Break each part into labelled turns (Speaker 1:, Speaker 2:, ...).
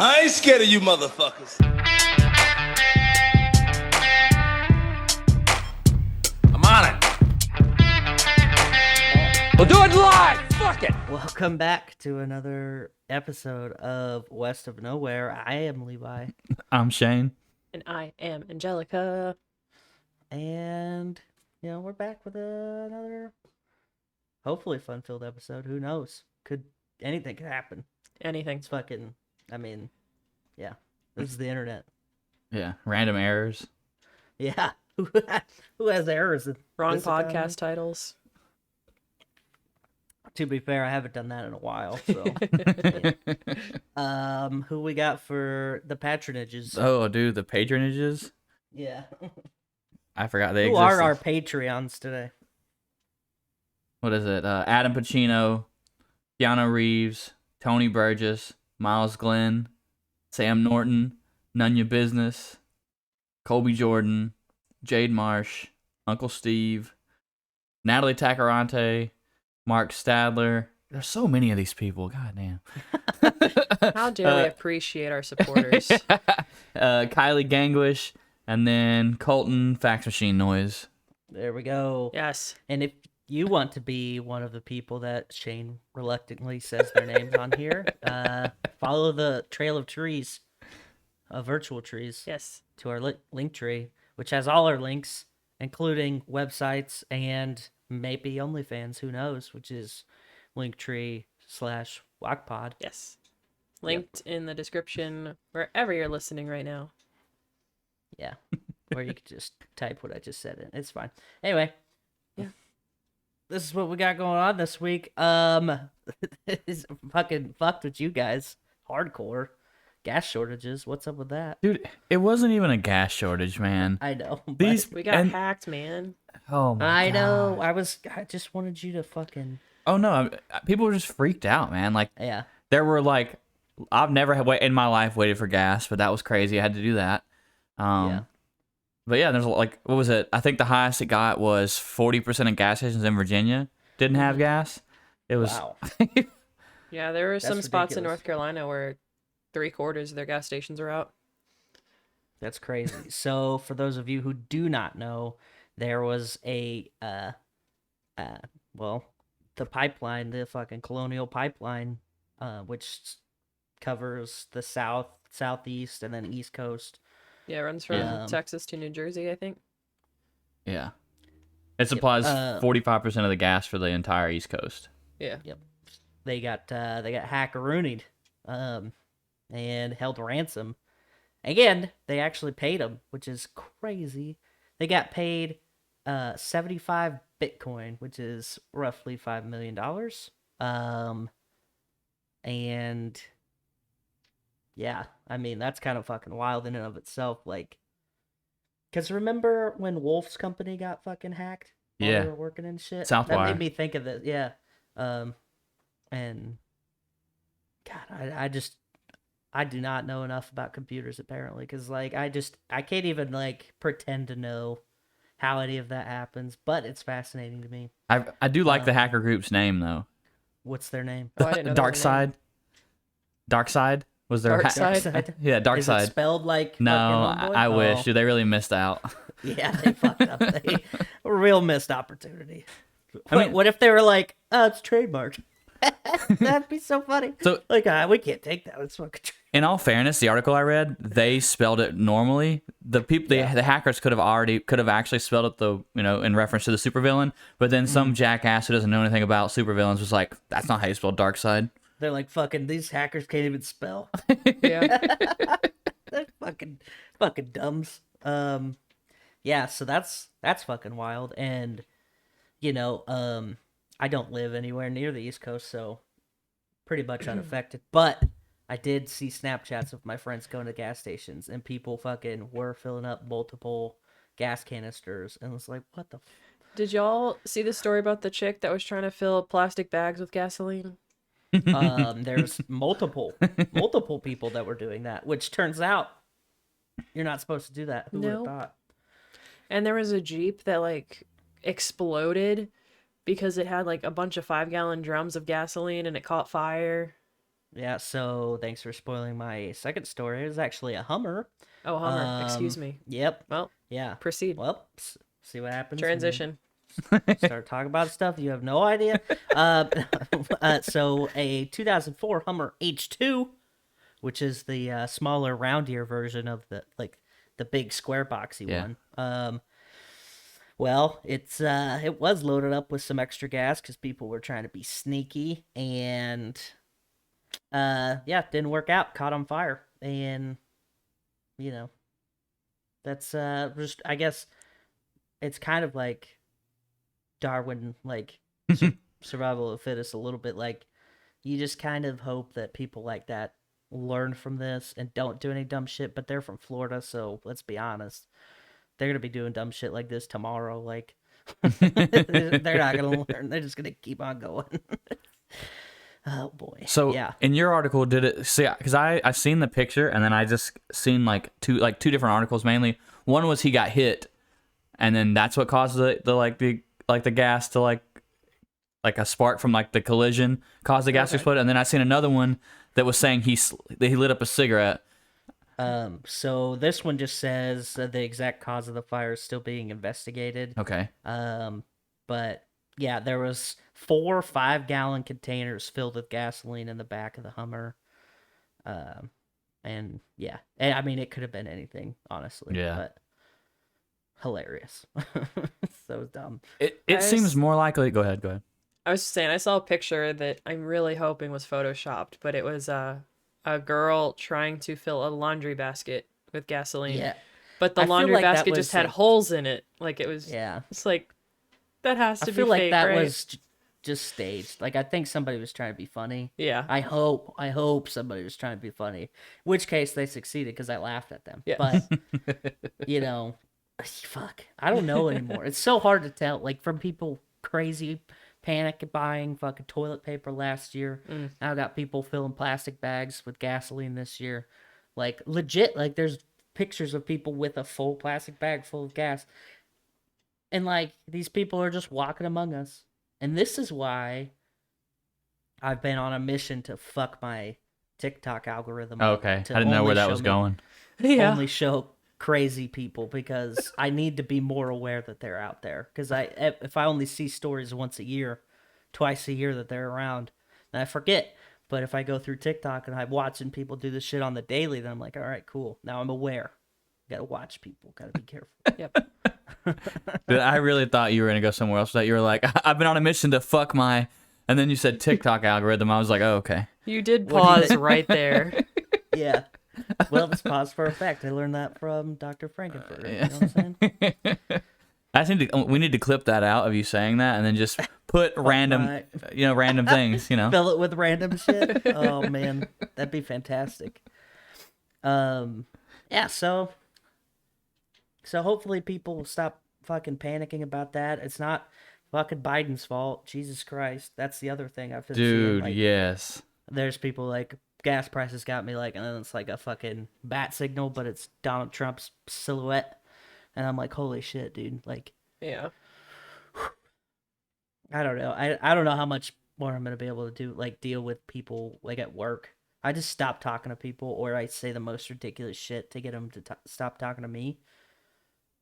Speaker 1: I ain't scared of you motherfuckers. I'm on it.
Speaker 2: We'll do it live! Fuck it!
Speaker 3: Welcome back to another episode of West of Nowhere. I am Levi.
Speaker 4: I'm Shane.
Speaker 5: And I am Angelica.
Speaker 3: And, we're back with another, hopefully fun-filled episode. Who knows? Anything could happen.
Speaker 5: Anything.
Speaker 3: It's fucking, yeah. This is the internet.
Speaker 4: Yeah, random errors.
Speaker 3: Yeah. Who has errors?
Speaker 5: Wrong
Speaker 3: This
Speaker 5: podcast
Speaker 3: economy?
Speaker 5: titles.
Speaker 3: To be fair, I haven't done that in a while, so. Yeah. Who we got for the patronages?
Speaker 4: Oh, dude, the patronages?
Speaker 3: Yeah.
Speaker 4: I forgot they
Speaker 3: Who
Speaker 4: existed.
Speaker 3: are our Patreons today?
Speaker 4: What is it? Adam Pacino, Keanu Reeves, Tony Burgess, Miles Glenn, Sam Norton, None Your Business, Colby Jordan, Jade Marsh, Uncle Steve, Natalie Tacarante, Mark Stadler. There's so many of these people. God damn.
Speaker 5: How dare we appreciate our supporters?
Speaker 4: Kylie Gangwish, and then Colton Fax Machine Noise.
Speaker 3: There we go.
Speaker 5: Yes.
Speaker 3: And if you want to be one of the people that Shane reluctantly says their names on here, follow the trail of trees, virtual trees,
Speaker 5: Yes.
Speaker 3: to our link tree, which has all our links, including websites and maybe OnlyFans, who knows, which is linktree/wokpod.
Speaker 5: Yes. Linked in the description wherever you're listening right now.
Speaker 3: Yeah. Or you could just type what I just said in. It's fine. Anyway.
Speaker 5: Yeah.
Speaker 3: This is what we got going on this week. It's fucking fucked with you guys. Hardcore. Gas shortages. What's up with that?
Speaker 4: Dude, it wasn't even a gas shortage, man.
Speaker 3: I know. but-
Speaker 4: These
Speaker 5: We got
Speaker 4: and-
Speaker 5: hacked, man.
Speaker 4: Oh my
Speaker 3: I know.
Speaker 4: God.
Speaker 3: I just wanted you to fucking.
Speaker 4: Oh no, people were just freaked out, man. Like
Speaker 3: Yeah.
Speaker 4: there were like, I've never in my life waited for gas, but that was crazy. I had to do that.
Speaker 3: Yeah.
Speaker 4: But yeah, there's like, what was it? I think the highest it got was 40% of gas stations in Virginia didn't have gas. It was.
Speaker 3: Wow.
Speaker 5: Yeah, there were some spots in
Speaker 3: ridiculous.
Speaker 5: North Carolina where 3/4 of their gas stations are out.
Speaker 3: That's crazy. So, for those of you who do not know, there was the pipeline, the fucking Colonial Pipeline, which covers the south, southeast, and then east coast.
Speaker 5: Yeah, it runs from
Speaker 3: Yeah.
Speaker 5: Texas to New Jersey, I think.
Speaker 4: Yeah. It supplies
Speaker 3: uh,
Speaker 4: 45% of the gas for the entire East Coast.
Speaker 5: Yeah.
Speaker 3: They got hackaroonied, and held ransom. Again, they actually paid them, which is crazy. They got paid 75 Bitcoin, which is roughly $5 million. And yeah, I mean, that's kind of fucking wild in and of itself. Like, because remember when Wolf's company got fucking hacked while
Speaker 4: Yeah.
Speaker 3: they were working and shit?
Speaker 4: Southwire.
Speaker 3: That made me think of this. Yeah. And God, I do not know enough about computers apparently, because like I can't even like pretend to know how any of that happens, but it's fascinating to me.
Speaker 4: I do like the hacker group's name though.
Speaker 3: What's their name?
Speaker 5: Oh, I didn't know
Speaker 4: Dark
Speaker 5: that was a name.
Speaker 4: Side. Dark Side was their
Speaker 5: Dark Side?
Speaker 4: Yeah, Dark
Speaker 3: Is
Speaker 4: Side.
Speaker 3: it spelled like
Speaker 4: No,
Speaker 3: fucking Homeboy?
Speaker 4: I wish.
Speaker 3: Oh.
Speaker 4: Dude, they really missed out.
Speaker 3: Yeah, they fucked up. A real missed opportunity.
Speaker 4: I mean-
Speaker 3: what if they were like, oh, it's trademarked? That'd be so funny.
Speaker 4: So-
Speaker 3: like, we can't take that. It's fucking.
Speaker 4: In all fairness, the article I read, they spelled it normally. The people, the hackers could have actually spelled it in reference to the supervillain. But then some jackass who doesn't know anything about supervillains was like, "That's not how you spell Dark Side."
Speaker 3: They're like, fucking, these hackers can't even spell.
Speaker 5: Yeah.
Speaker 3: They're fucking dumbs. Yeah, so that's fucking wild. And I don't live anywhere near the East Coast, so pretty much unaffected. But I did see Snapchats of my friends going to gas stations, and people fucking were filling up multiple gas canisters, and it's like, what the
Speaker 5: Did y'all see the story about the chick that was trying to fill plastic bags with gasoline?
Speaker 3: There's multiple people that were doing that, which turns out you're not supposed to do that. Who would have
Speaker 5: No.
Speaker 3: thought?
Speaker 5: And there was a Jeep that like exploded because it had like a bunch of 5-gallon drums of gasoline and it caught fire.
Speaker 3: Yeah, so thanks for spoiling my second story. It was actually a Hummer.
Speaker 5: Oh, Hummer. Excuse me.
Speaker 3: Yep.
Speaker 5: Well,
Speaker 3: Yeah.
Speaker 5: proceed.
Speaker 3: Well, see what happens. when you
Speaker 5: Transition.
Speaker 3: Start talking about stuff you have no idea. So a 2004 Hummer H2, which is the smaller, roundier version of the big square boxy
Speaker 4: Yeah.
Speaker 3: one. Well, it was loaded up with some extra gas because people were trying to be sneaky, and yeah, didn't work out. Caught on fire, and you know, that's just, I guess it's kind of like Darwin, like survival of the fittest, a little bit. Like, you just kind of hope that people like that learn from this and don't do any dumb shit. But they're from Florida, so let's be honest, they're gonna be doing dumb shit like this tomorrow. Like, they're not gonna learn. They're just gonna keep on going. Oh boy.
Speaker 4: So
Speaker 3: yeah.
Speaker 4: in your article, did it see? Because I seen the picture and then I just seen two different articles mainly. One was he got hit, and then that's what caused the gas to like a spark from like the collision caused the gas to explode. And then I seen another one that was saying that he lit up a cigarette.
Speaker 3: So this one just says the exact cause of the fire is still being investigated.
Speaker 4: Okay.
Speaker 3: But yeah, there was 4 5-gallon containers filled with gasoline in the back of the Hummer. And yeah, and I mean, it could have been anything, honestly.
Speaker 4: Yeah.
Speaker 3: But hilarious. So dumb.
Speaker 4: It
Speaker 5: Guys-
Speaker 4: seems more likely. Go ahead.
Speaker 5: I was just saying, I saw a picture that I'm really hoping was photoshopped, but it was a girl trying to fill a laundry basket with gasoline.
Speaker 3: Yeah.
Speaker 5: But the
Speaker 3: I feel
Speaker 5: laundry
Speaker 3: like that
Speaker 5: basket
Speaker 3: was,
Speaker 5: just had
Speaker 3: like-
Speaker 5: holes in it. Like, it was.
Speaker 3: Yeah.
Speaker 5: It's like, that has to
Speaker 3: I
Speaker 5: be
Speaker 3: feel like
Speaker 5: fake,
Speaker 3: that
Speaker 5: right?
Speaker 3: was just staged. Like, I think somebody was trying to be funny.
Speaker 5: Yeah.
Speaker 3: I hope somebody was trying to be funny. In which case they succeeded because I laughed at them.
Speaker 5: Yeah.
Speaker 3: But fuck, I don't know anymore. It's so hard to tell. Like, from people crazy panic buying fucking toilet paper last year. Now I got people filling plastic bags with gasoline this year. Like, legit. Like, there's pictures of people with a full plastic bag full of gas. And like, these people are just walking among us. And this is why I've been on a mission to fuck my TikTok algorithm up,
Speaker 4: Okay. I
Speaker 3: to
Speaker 4: didn't know
Speaker 3: only
Speaker 4: where that
Speaker 3: show
Speaker 4: was
Speaker 3: me-
Speaker 4: going.
Speaker 5: Yeah.
Speaker 3: Only show crazy people, because I need to be more aware that they're out there. Because if I only see stories once a year, twice a year that they're around, then I forget. But if I go through TikTok and I'm watching people do this shit on the daily, then I'm like, all right, cool. Now I'm aware. Gotta watch people. Gotta be careful.
Speaker 5: Yep.
Speaker 4: Dude, I really thought you were gonna go somewhere else. That you were like, I've been on a mission to fuck my, and then you said TikTok algorithm. I was like, oh, okay.
Speaker 5: You did
Speaker 3: What do you
Speaker 5: pause
Speaker 3: think?
Speaker 5: right there.
Speaker 3: Yeah. Well, it's pause for effect. I learned that from Dr. Frankenfurter. You know what I'm saying?
Speaker 4: We need to clip that out of you saying that, and then just put random,
Speaker 3: my-
Speaker 4: random things.
Speaker 3: Fill it with random shit. Oh man, that'd be fantastic. Yeah. So hopefully people will stop fucking panicking about that. It's not fucking Biden's fault. Jesus Christ, that's the other thing I've been seeing.
Speaker 4: Dude,
Speaker 3: Like,
Speaker 4: yes.
Speaker 3: there's people like, gas prices got me, like, and then it's like a fucking bat signal, but it's Donald Trump's silhouette, and I'm like, holy shit, dude. Like,
Speaker 5: Yeah.
Speaker 3: I don't know. I don't know how much more I'm gonna be able to do, like, deal with people like at work. I just stop talking to people, or I say the most ridiculous shit to get them to stop talking to me.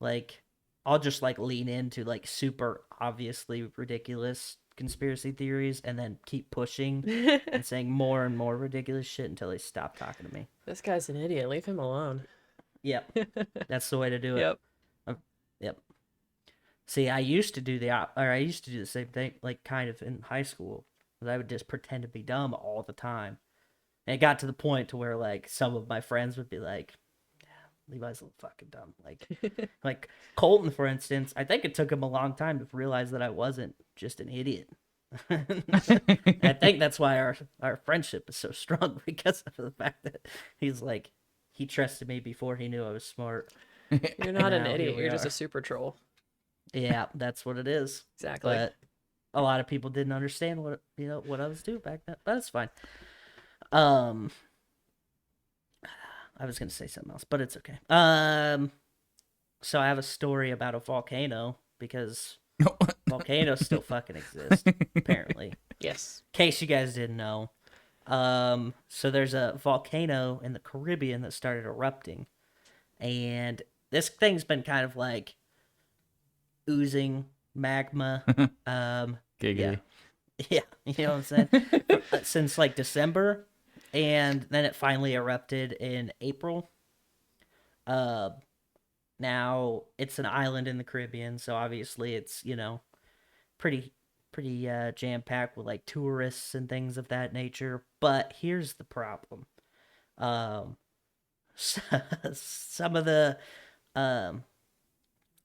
Speaker 3: Like, I'll just like lean into like super obviously ridiculous conspiracy theories, and then keep pushing and saying more and more ridiculous shit until they stop talking to me.
Speaker 5: This guy's an idiot. Leave him alone.
Speaker 3: Yep, that's the way to do it.
Speaker 5: Yep.
Speaker 3: Yep. See, I used to do the same thing, like, kind of in high school. I would just pretend to be dumb all the time. And it got to the point to where, like, some of my friends would be like, yeah, Levi's a little fucking dumb. Like Colton, for instance, I think it took him a long time to realize that I wasn't just an idiot. I think that's why our friendship is so strong, because of the fact that he's like, he trusted me before he knew I was smart.
Speaker 5: You're not an
Speaker 3: Now, here
Speaker 5: idiot.
Speaker 3: we
Speaker 5: You're just
Speaker 3: are.
Speaker 5: a super troll.
Speaker 3: Yeah, that's what it is.
Speaker 5: Exactly.
Speaker 3: But a lot of people didn't understand what I was doing back then. But it's fine. I was gonna say something else, but it's okay. So I have a story about a volcano, because volcanoes still fucking exist, apparently.
Speaker 5: Yes.
Speaker 3: In case you guys didn't know, So there's a volcano in the Caribbean that started erupting, and this thing's been kind of like oozing magma. Yeah,
Speaker 4: Giggity.
Speaker 3: yeah, you know what I'm saying? Since like December, and then it finally erupted in April. Uh, Now it's an island in the Caribbean, so obviously it's pretty jam packed with like tourists and things of that nature. But here's the problem: um, some of the um,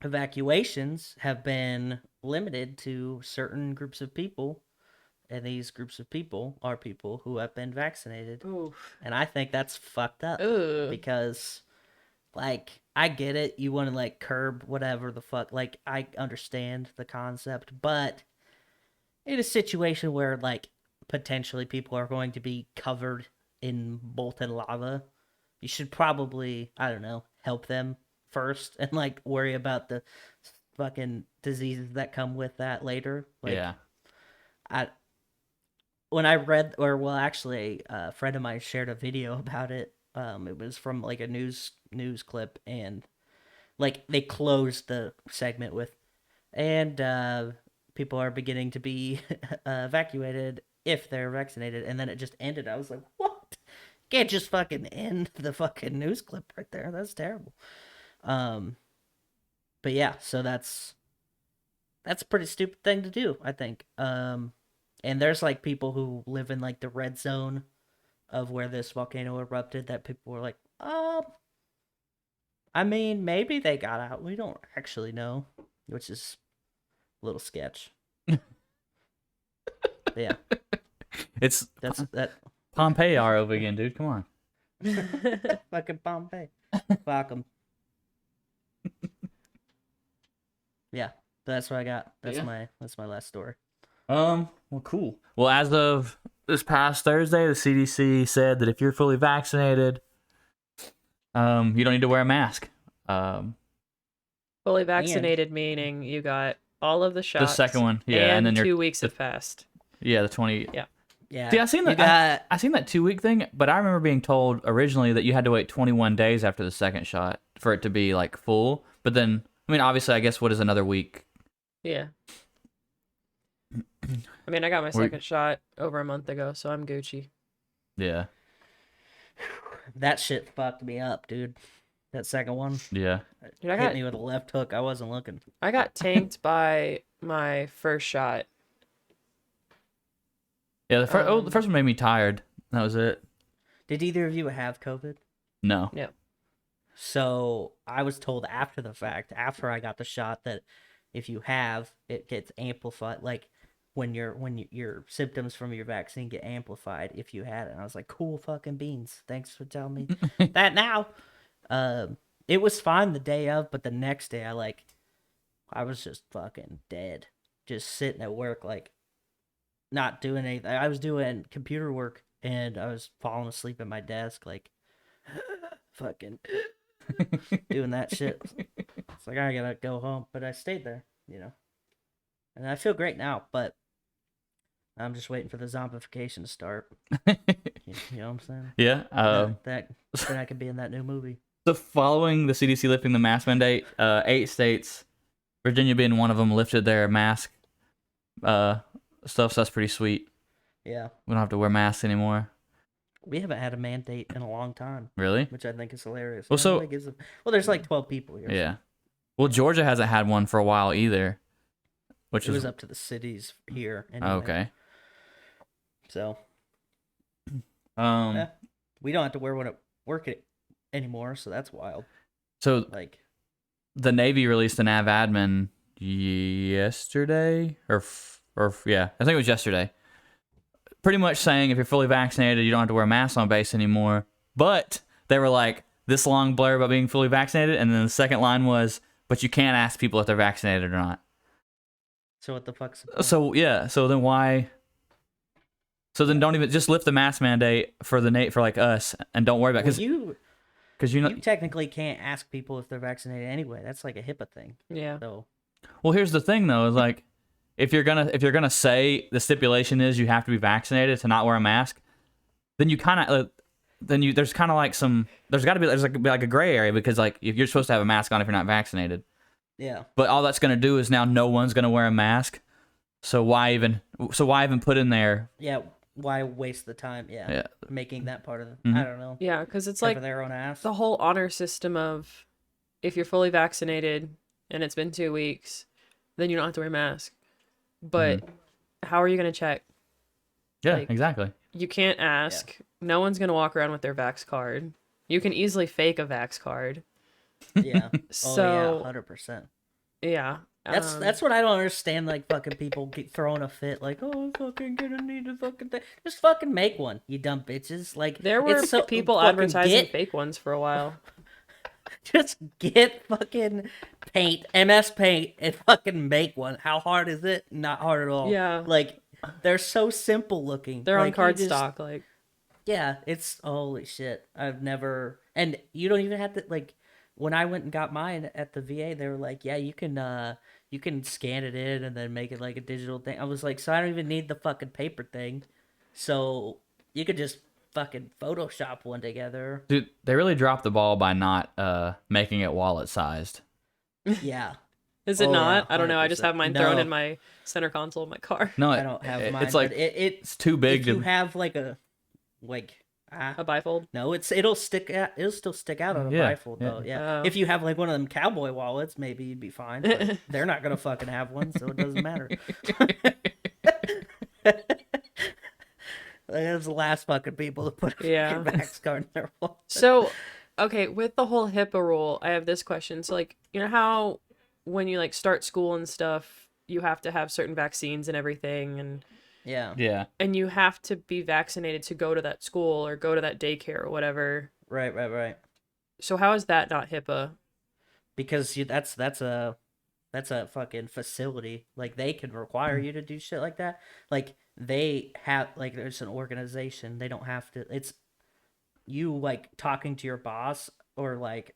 Speaker 3: evacuations have been limited to certain groups of people, and these groups of people are people who have been vaccinated.
Speaker 5: Oof.
Speaker 3: And I think that's fucked up
Speaker 5: Ugh.
Speaker 3: because, like, I get it. You want to, like, curb whatever the fuck. Like, I understand the concept, but in a situation where, like, potentially people are going to be covered in molten lava, you should probably, I don't know, help them first and, like, worry about the fucking diseases that come with that later. Like,
Speaker 4: Yeah.
Speaker 3: When I read, or well, actually, a friend of mine shared a video about it. It was from like a news clip, and like they closed the segment with, and people are beginning to be evacuated if they're vaccinated, and then it just ended. I was like, what? Can't just fucking end the fucking news clip right there. That's terrible. But yeah, so that's a pretty stupid thing to do, I think. And there's like people who live in like the red zone of where this volcano erupted that people were like, I mean, maybe they got out. We don't actually know, which is a little sketch. But yeah,
Speaker 4: It's
Speaker 3: that
Speaker 4: Pompeii are over again, dude. Come on.
Speaker 3: fucking Pompeii. Fuck 'em. Yeah, that's what I got. That's
Speaker 4: Yeah.
Speaker 3: my last story.
Speaker 4: Well, cool. Well, as of this past Thursday, the CDC said that if you're fully vaccinated, you don't need to wear a mask.
Speaker 5: Fully vaccinated meaning you got all of the shots.
Speaker 4: The second one, yeah, and then
Speaker 5: 2 weeks have passed.
Speaker 4: Yeah, the 20.
Speaker 5: Yeah.
Speaker 3: Yeah.
Speaker 4: See, I seen
Speaker 3: you
Speaker 4: that. I seen that 2 week thing, but I remember being told originally that you had to wait 21 days after the second shot for it to be like full. But then, I mean, obviously, I guess what is another week?
Speaker 5: Yeah. I mean, I got my second shot over a month ago, so I'm Gucci.
Speaker 4: Yeah.
Speaker 3: that shit fucked me up, dude. That second one
Speaker 4: Yeah.
Speaker 5: Dude,
Speaker 3: hit me with a left hook. I wasn't looking.
Speaker 5: I got tanked by my first shot.
Speaker 4: Yeah. The first one made me tired. That was it.
Speaker 3: Did either of you have COVID?
Speaker 4: No.
Speaker 5: Yeah.
Speaker 3: So I was told after the fact, after I got the shot, that if you have, it gets amplified. Like when your symptoms from your vaccine get amplified if you had it. And I was like, cool fucking beans. Thanks for telling me that now. It was fine the day of, but the next day I was just fucking dead. Just sitting at work, like not doing anything. I was doing computer work and I was falling asleep at my desk, like fucking doing that shit. It's like I gotta go home, but I stayed there, and I feel great now, but I'm just waiting for the zombification to start. You know what I'm saying?
Speaker 4: Yeah.
Speaker 3: That then I could be in that new movie.
Speaker 4: So following the CDC lifting the mask mandate, 8 states, Virginia being one of them, lifted their mask stuff. So that's pretty sweet.
Speaker 3: Yeah.
Speaker 4: We don't have to wear masks anymore.
Speaker 3: We haven't had a mandate in a long time.
Speaker 4: Really?
Speaker 3: Which I think is hilarious.
Speaker 4: Well, so
Speaker 3: there's like 12 people here.
Speaker 4: Yeah. Well, Georgia hasn't had one for a while either. Which
Speaker 3: it was up to the cities here. Anyway.
Speaker 4: Okay.
Speaker 3: So.
Speaker 4: Yeah,
Speaker 3: we don't have to wear one at work anymore, so that's wild.
Speaker 4: So
Speaker 3: like,
Speaker 4: the Navy released an av admin yesterday, or yeah, I think it was yesterday. Pretty much saying if you're fully vaccinated, you don't have to wear a mask on base anymore. But they were like this long blur about being fully vaccinated, and then the second line was, but you can't ask people if they're vaccinated or not.
Speaker 3: So what the fuck's the
Speaker 4: point? So yeah, so then why? So then don't even just lift the mask mandate for like us, and don't worry about because you
Speaker 3: technically can't ask people if they're vaccinated anyway. That's like a HIPAA thing.
Speaker 5: Yeah.
Speaker 3: So.
Speaker 4: Well, here's the thing though, is like if you're gonna say the stipulation is you have to be vaccinated to not wear a mask, then you kind of there's kind of like there's like a gray area, because like if you're supposed to have a mask on if you're not vaccinated.
Speaker 3: Yeah.
Speaker 4: But all that's going to do is now no one's going to wear a mask. So why even put in there?
Speaker 3: Yeah. Why waste the time? Yeah. Making that part of the, I don't know.
Speaker 5: Yeah, because it's
Speaker 3: Cover
Speaker 5: like
Speaker 3: their own ass.
Speaker 5: the whole honor system of if you're fully vaccinated and it's been 2 weeks, then you don't have to wear a mask. But how are you going to check?
Speaker 4: Yeah,
Speaker 5: Like,
Speaker 4: exactly.
Speaker 5: You can't ask. Yeah. No one's going to walk around with their vax card. You can easily fake a vax card.
Speaker 3: Yeah.
Speaker 5: So,
Speaker 3: 100%.
Speaker 5: Yeah.
Speaker 3: That's what I don't understand. Like fucking people get throwing a fit, like, oh, I'm fucking gonna need a fucking thing. Just fucking make one, you dumb bitches. Like
Speaker 5: there were people advertising fake ones for a while.
Speaker 3: Just get fucking paint, MS Paint, and fucking make one. How hard is it? Not hard at all.
Speaker 5: Yeah.
Speaker 3: Like they're so simple looking.
Speaker 5: They're
Speaker 3: like,
Speaker 5: on cardstock. Like.
Speaker 3: Yeah, it's holy shit. I've never, and you don't even have to like. When I went and got mine at the VA, they were like, "Yeah, you can scan it in and then make it like a digital thing." I was like, "So I don't even need the fucking paper thing, so you could just fucking Photoshop one together."
Speaker 4: Dude, they really dropped the ball by not making it wallet sized.
Speaker 3: Yeah.
Speaker 5: Is it not?
Speaker 3: Yeah,
Speaker 5: I don't know. I just have mine thrown in my center console of my car.
Speaker 4: No,
Speaker 3: I don't have mine.
Speaker 4: It's like it's too big.
Speaker 3: If you have like a
Speaker 5: bifold?
Speaker 3: No, it'll stick out. It'll still stick out on a bifold though. Yeah.
Speaker 5: Oh.
Speaker 3: If you have like one of them cowboy wallets, maybe you'd be fine. But they're not gonna fucking have one, so it doesn't matter. That's the last fucking people to put your Max card in their wallet.
Speaker 5: So, okay, with the whole HIPAA rule, I have this question. So, like, you know how when you like start school and stuff, you have to have certain vaccines and everything, and
Speaker 4: yeah,
Speaker 5: and you have to be vaccinated to go to that school or go to that daycare or whatever.
Speaker 3: Right.
Speaker 5: So how is that not HIPAA?
Speaker 3: Because that's a fucking facility. Like they can require you to do shit like that. Like they have like there's an organization. They don't have to. It's you like talking to your boss or like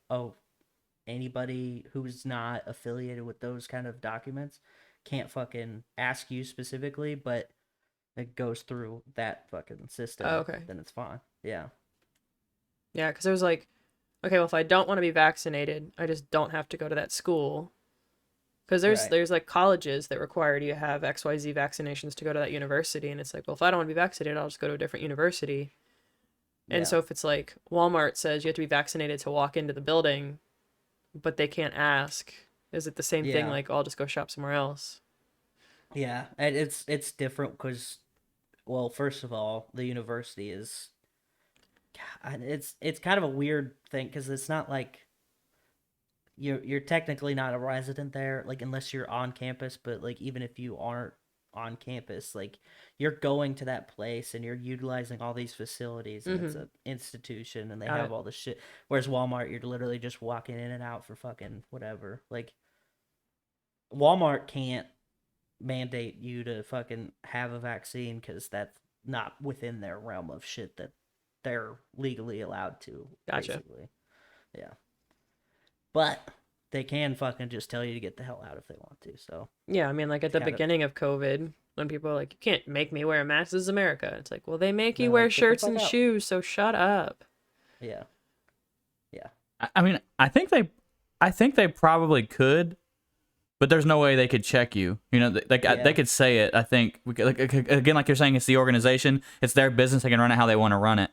Speaker 3: anybody who's not affiliated with those kind of documents can't fucking ask you specifically, but it goes through that fucking system.
Speaker 5: Oh, okay.
Speaker 3: Then it's fine. Yeah.
Speaker 5: Yeah, because it was like, okay, well, if I don't want to be vaccinated, I just don't have to go to that school. Because there's like colleges that require you to have XYZ vaccinations to go to that university. And it's like, well, if I don't want to be vaccinated, I'll just go to a different university. And so if it's like Walmart says you have to be vaccinated to walk into the building, but they can't ask, is it the same thing? Like, I'll just go shop somewhere else.
Speaker 3: Yeah, and it's different because, well, first of all, the university is, it's kind of a weird thing because it's not like you're technically not a resident there, like unless you're on campus, but like even if you aren't on campus, like you're going to that place and you're utilizing all these facilities, and it's an institution and they have all this shit. Whereas Walmart, you're literally just walking in and out for fucking whatever. Like Walmart can't mandate you to fucking have a vaccine because that's not within their realm of shit that they're legally allowed to.
Speaker 5: Gotcha.
Speaker 3: Basically. Yeah. But they can fucking just tell you to get the hell out if they want to. So
Speaker 5: yeah, I mean, like at the beginning of COVID, when people are like, "You can't make me wear a mask. This is America." It's like, well, they make you wear shirts and shoes, so shut up.
Speaker 3: Yeah.
Speaker 4: I mean, I think they probably could. But there's no way they could check you. You know, they could say it. I think, like, again, like you're saying, it's the organization. It's their business. They can run it how they want to run it.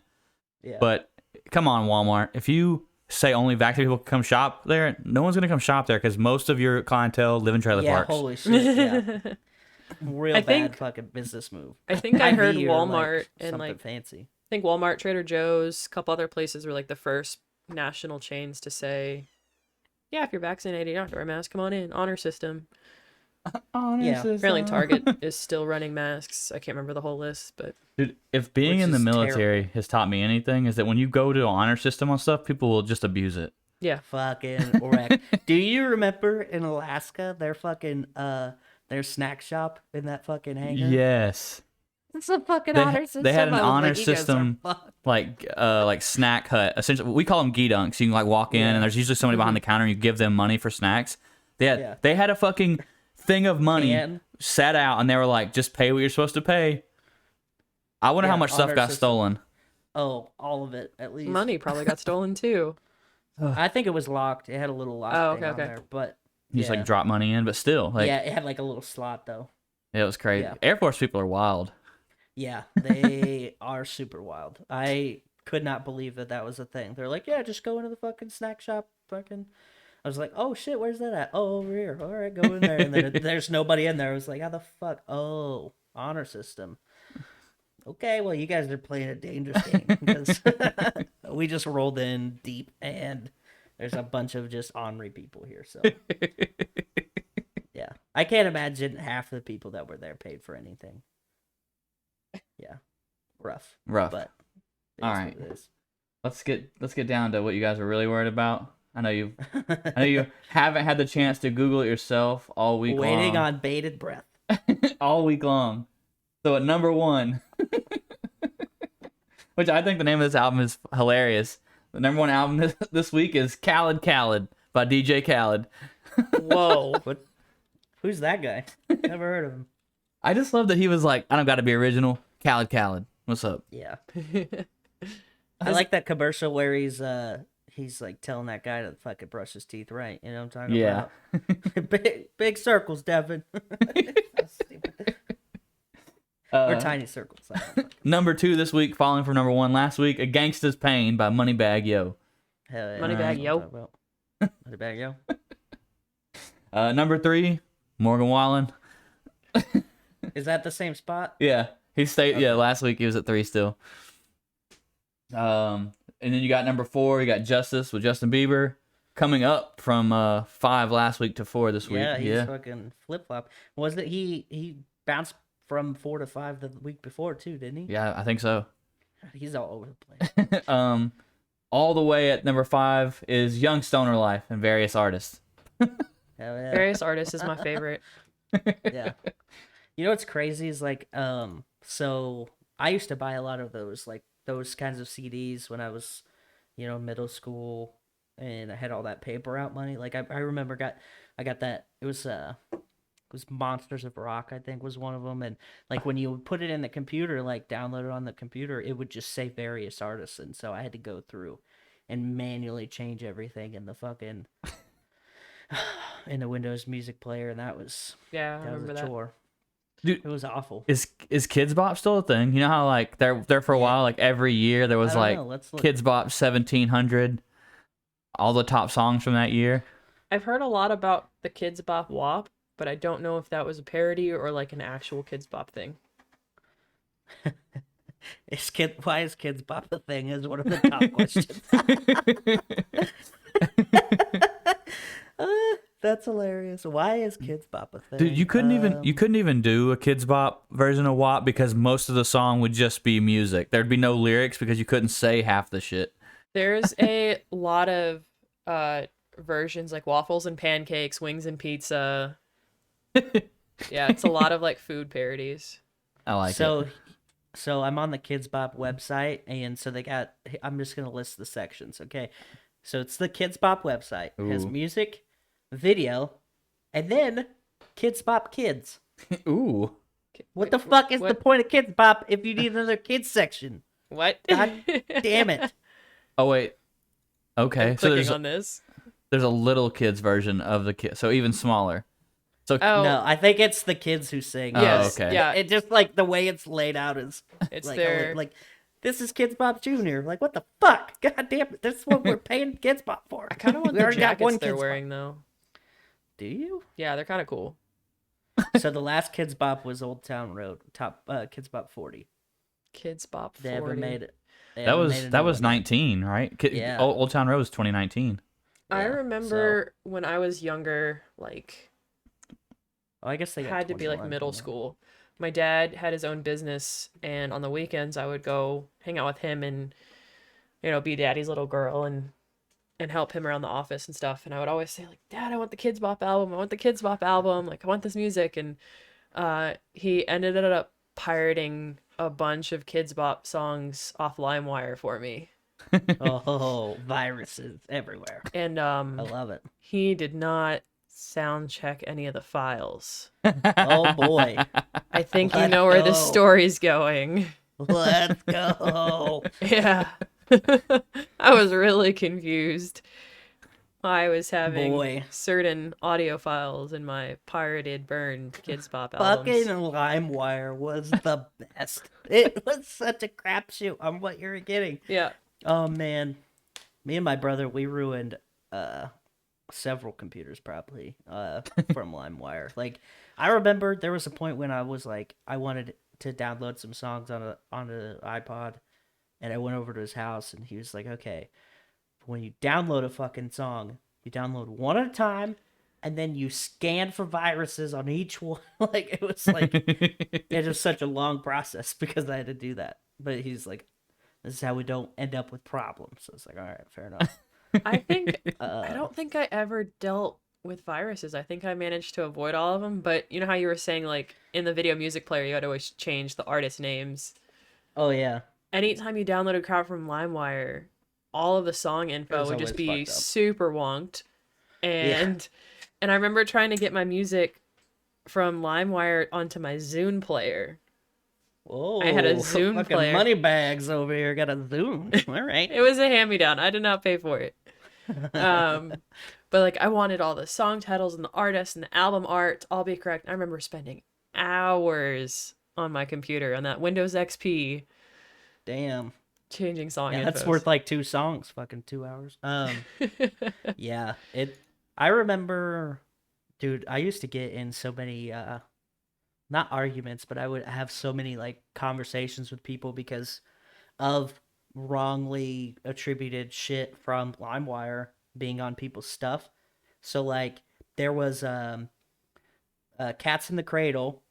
Speaker 3: Yeah.
Speaker 4: But come on, Walmart. If you say only vaccinated people can come shop there, no one's going to come shop there because most of your clientele live in trailer parks.
Speaker 3: Holy shit, yeah. Real bad fucking business move.
Speaker 5: I think I heard Walmart and like
Speaker 3: fancy.
Speaker 5: I think Walmart, Trader Joe's, a couple other places were like the first national chains to say, yeah, if you're vaccinated, you don't have to wear a mask. Come on in. Honor system.
Speaker 4: System.
Speaker 5: Apparently Target is still running masks. I can't remember the whole list, but
Speaker 4: dude, if being in the military has taught me anything, is that when you go to an honor system on stuff, people will just abuse it.
Speaker 5: Yeah.
Speaker 3: Fucking wreck. Do you remember in Alaska their fucking their snack shop in that fucking hangar?
Speaker 4: Yes.
Speaker 3: It's a fucking honor system.
Speaker 4: They had an honor system, like snack hut. Essentially, we call them geedunks. You can like walk in, and there's usually somebody behind the counter, and you give them money for snacks. They had a fucking thing of money set out, and they were like, "Just pay what you're supposed to pay." I wonder how much stuff got stolen.
Speaker 3: Oh, all of it at least.
Speaker 5: Money probably got stolen too.
Speaker 3: I think it was locked. It had a little lock
Speaker 5: Oh,
Speaker 3: thing
Speaker 5: okay,
Speaker 3: on
Speaker 5: okay.
Speaker 3: there, but
Speaker 4: You just
Speaker 3: yeah.
Speaker 4: like drop money in, but still, like,
Speaker 3: Yeah, it had like a little slot though.
Speaker 4: it was crazy.
Speaker 3: Yeah.
Speaker 4: Air Force people are wild.
Speaker 3: Yeah, they are super wild. I could not believe that was a thing. They're like, yeah, just go into the fucking snack shop. Fucking. I was like, oh shit, where's that at? Oh, over here. All right, go in there. And then there's nobody in there. I was like, how the fuck? Oh, honor system. Okay, well, you guys are playing a dangerous game because we just rolled in deep and there's a bunch of just ornery people here. So, yeah, I can't imagine half the people that were there paid for anything. Yeah, rough.
Speaker 4: Rough.
Speaker 3: But it
Speaker 4: All
Speaker 3: is
Speaker 4: right.
Speaker 3: what it is.
Speaker 4: Let's get down to what you guys are really worried about. I know you haven't had the chance to Google it yourself all week
Speaker 3: Waiting
Speaker 4: long.
Speaker 3: on bated breath.
Speaker 4: All week long. So at number 1, which I think the name of this album is hilarious. The number 1 album this week is Khaled by DJ Khaled.
Speaker 5: Whoa.
Speaker 3: What? Who's that guy? Never heard of him.
Speaker 4: I just love that he was like, I don't got to be original. Khaled. What's up?
Speaker 3: Yeah. I like that commercial where he's like telling that guy to fucking brush his teeth right. You know what I'm talking
Speaker 4: Yeah.
Speaker 3: about? big circles, Devin. Stupid. Or tiny circles.
Speaker 4: Number 2 this week, falling from number 1 last week, A Gangsta's Pain by Moneybagg Yo.
Speaker 3: Hell yeah.
Speaker 5: Moneybagg
Speaker 3: That's
Speaker 5: Yo.
Speaker 3: what I'm talking about. Moneybagg Yo.
Speaker 4: Number 3, Morgan Wallen.
Speaker 3: Is that the same spot?
Speaker 4: Yeah, he stayed. Yeah, last week he was at 3 still. And then you got number 4. You got Justice with Justin Bieber, coming up from 5 last week to 4 this week.
Speaker 3: Yeah, he's fucking flip flop. Was it he bounced from 4 to 5 the week before too, didn't he?
Speaker 4: Yeah, I think so.
Speaker 3: He's all over the place.
Speaker 4: All the way at number 5 is Young Stoner Life and Various Artists.
Speaker 3: Hell yeah.
Speaker 5: Various Artists is my favorite.
Speaker 3: Yeah. You know what's crazy is like so I used to buy a lot of those kinds of CDs when I was, middle school, and I had all that paper out money. Like I remember I got that it was Monsters of Rock, I think was one of them, and like when you would put it in the computer, like download it on the computer, it would just say Various Artists, and so I had to go through and manually change everything in the fucking in the Windows music player, and that was
Speaker 5: Yeah, I
Speaker 3: that was
Speaker 5: remember
Speaker 3: a
Speaker 5: that.
Speaker 3: chore.
Speaker 4: Dude,
Speaker 3: It was awful.
Speaker 4: is Kidz Bop still a thing? You know how like there for a while, like every year there was
Speaker 3: I don't
Speaker 4: like
Speaker 3: know, let's look.
Speaker 4: Kidz Bop 1700, all the top songs from that year.
Speaker 5: I've heard a lot about the Kidz Bop WAP, but I don't know if that was a parody or like an actual Kidz Bop thing.
Speaker 3: Why is Kidz Bop a thing is one of the top questions. That's hilarious. Why is Kidz Bop a thing?
Speaker 4: Dude, you couldn't even do a Kidz Bop version of WAP because most of the song would just be music. There'd be no lyrics because you couldn't say half the shit.
Speaker 5: There's a lot of versions like waffles and pancakes, wings and pizza. Yeah, it's a lot of like food parodies.
Speaker 4: I like it.
Speaker 3: So I'm on the Kidz Bop website, and so I'm just gonna list the sections, okay? So it's the Kidz Bop website. It has
Speaker 4: Ooh.
Speaker 3: music, video, and then Kidz Bop Kids.
Speaker 4: Ooh.
Speaker 3: What the fuck is the point of Kidz Bop if you need another kids section?
Speaker 5: What?
Speaker 3: God damn it.
Speaker 4: Oh wait. Okay. So
Speaker 5: Clicking on this.
Speaker 4: there's a little kids version of the kid, so even smaller. So
Speaker 5: Oh,
Speaker 3: No, I think it's the kids who sing.
Speaker 4: Oh,
Speaker 5: yes,
Speaker 4: okay.
Speaker 5: yeah.
Speaker 3: It just like the way it's laid out is
Speaker 5: It's
Speaker 3: like,
Speaker 5: their
Speaker 3: like this is Kidz Bop Jr. Like what the fuck? God damn it! That's what we're paying Kidz Bop for.
Speaker 5: I kind of want
Speaker 3: We
Speaker 5: the
Speaker 3: already got one
Speaker 5: jackets they're
Speaker 3: Kidz Bop.
Speaker 5: wearing though.
Speaker 3: Do you?
Speaker 5: Yeah, they're kind of cool.
Speaker 3: So the last Kidz Bop was Old Town Road, top Kidz Bop 40.
Speaker 5: Kidz Bop 40.
Speaker 3: They haven't made it.
Speaker 4: that was 19, right?
Speaker 3: Yeah.
Speaker 4: Old Town Road was 2019.
Speaker 5: I
Speaker 3: Yeah,
Speaker 5: remember when I was younger, like
Speaker 3: Oh, I guess they got
Speaker 5: had to be like
Speaker 3: 21
Speaker 5: middle
Speaker 3: from that.
Speaker 5: school. My dad had his own business, and on the weekends I would go hang out with him and be daddy's little girl and help him around the office and stuff. And I would always say like, Dad, I want the Kidz Bop album. I want the Kidz Bop album. Like I want this music. And he ended up pirating a bunch of Kidz Bop songs off Limewire for me.
Speaker 3: Oh, viruses everywhere.
Speaker 5: And
Speaker 3: I love it.
Speaker 5: he did not sound check any of the files.
Speaker 3: Oh boy.
Speaker 5: I think you
Speaker 3: Let's
Speaker 5: know where this
Speaker 3: go.
Speaker 5: story's going.
Speaker 3: Let's go.
Speaker 5: Yeah. I was really confused. I was having
Speaker 3: Boy.
Speaker 5: certain audio files in my pirated, burned Kidz Bop
Speaker 3: Fucking
Speaker 5: albums.
Speaker 3: Limewire was the best. It was such a crapshoot on what you were getting.
Speaker 5: Yeah.
Speaker 3: Oh man, me and my brother, we ruined several computers probably from LimeWire. Like, I remember there was a point when I was like, I wanted to download some songs on an iPod, and I went over to his house, and he was like, okay, when you download a fucking song, you download one at a time, and then you scan for viruses on each one. Like, it was like, it was such a long process because I had to do that. But he's like, this is how we don't end up with problems. So it's like, all right, fair enough.
Speaker 5: I think I don't think I ever dealt with viruses. I think I managed to avoid all of them. But you know how you were saying, like, in the video music player, you had to always change the artist names.
Speaker 3: Oh yeah.
Speaker 5: Anytime you downloaded crap from LimeWire, all of the song info
Speaker 3: was
Speaker 5: would just
Speaker 3: always
Speaker 5: be
Speaker 3: fucked up.
Speaker 5: super wonked. And I remember trying to get my music from LimeWire onto my Zune player.
Speaker 3: Whoa,
Speaker 5: I had a Zune
Speaker 3: fucking
Speaker 5: player.
Speaker 3: money bags over here. Got a Zune. All right.
Speaker 5: It was a hand-me-down. I did not pay for it. But like, I wanted all the song titles and the artists and the album art to all be correct. I remember spending hours on my computer on that Windows XP
Speaker 3: Damn.
Speaker 5: changing song
Speaker 3: Yeah, that's
Speaker 5: infos.
Speaker 3: worth like 2 songs. Fucking 2 hours. Yeah. I remember, dude. I used to get in so many not arguments, but I would have so many like conversations with people because of wrongly attributed shit from LimeWire being on people's stuff. So like there was Cats in the Cradle,